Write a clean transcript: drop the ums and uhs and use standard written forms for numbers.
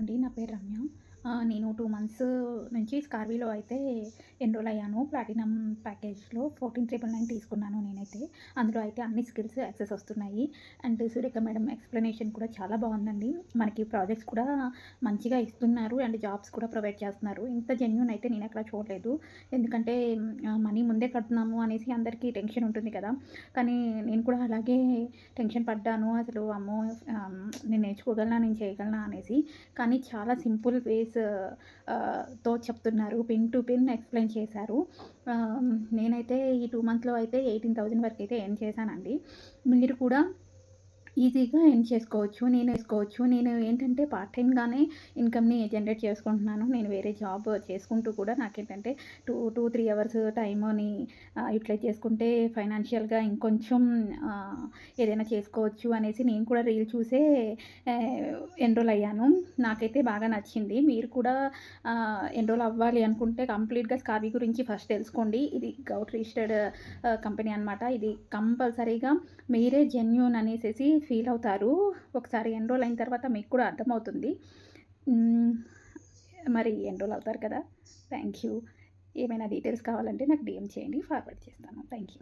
అండి. నా పేరు రమ్య. నేను 2 మంత్స్ నుంచి స్కార్విలో అయితే ఎన్రోల్ అయ్యాను. ప్లాటినం ప్యాకేజ్‌లో 14,999 తీసుకున్నాను నేనైతే. అందులో అయితే అన్ని స్కిల్స్ యాక్సెస్ వస్తున్నాయి. అండ్ సురేఖ మేడం ఎక్స్‌ప్లనేషన్ కూడా చాలా బావుందండి. మనకి ప్రాజెక్ట్స్ కూడా మంచిగా ఇస్తున్నారు. అండ్ జాబ్స్ కూడా ప్రొవైడ్ చేస్తున్నారు. ఇంత జెన్యూన్ అయితే నేనెక్కడ చూడలేదు. ఎందుకంటే మనీ ముందే కడుతున్నాము అనేసి అందరికీ టెన్షన్ ఉంటుంది కదా! కానీ నేను కూడా అలాగే టెన్షన్ పడ్డాను. అసలు అమ్మో! నేను నేర్చుకోగలనా? నేను చేయగలనా? అనేసి. కానీ చాలా సింపుల్ తో చెప్తున్నారు. పిన్ టు పిన్ ఎక్స్‌ప్లెయిన్ చేశారు. నేనైతే ఈ 2 మంత్స్‌లో అయితే 18,000 వరకైతే ఎర్న్ చేశానండి. మీరు కూడా ఈజీగా ఎర్న్ చేసుకోవచ్చు. నేను ఏంటంటే పార్ట్ టైమ్‌గానే ఇన్‌కమ్‌ని జనరేట్ చేసుకుంటున్నాను. నేను వేరే జాబ్ చేసుకుంటూ కూడా నాకేంటంటే 3 అవర్స్ టైమ్‌ని యుటిలైజ్ చేసుకుంటే ఫైనాన్షియల్‌గా ఇంకొంచెం ఏదైనా చేసుకోవచ్చు అనేసి నేను కూడా రీల్ చూసే ఎన్రోల్ అయ్యాను. నాకైతే బాగా నచ్చింది. మీరు కూడా ఎన్రోల్ అవ్వాలి అనుకుంటే కంప్లీట్‌గా స్కార్వి గురించి ఫస్ట్ తెలుసుకోండి. ఇది గౌట్ రిజిస్టర్డ్ కంపెనీ అనమాట. ఇది కంపల్సరీగా మీరే జెన్యూన్ అనేసేసి ఫీల్ అవుతారు. ఒకసారి ఎన్రోల్ అయిన తర్వాత మీకు కూడా అర్థమవుతుంది. హ్మ్. మరి ఎన్రోల్ అవుతారు కదా! Thank you. ఏమైనా డీటెయిల్స్ కావాలంటే నాకు డీఎం చేయండి. ఫార్వర్డ్ చేస్తాను. Thank you.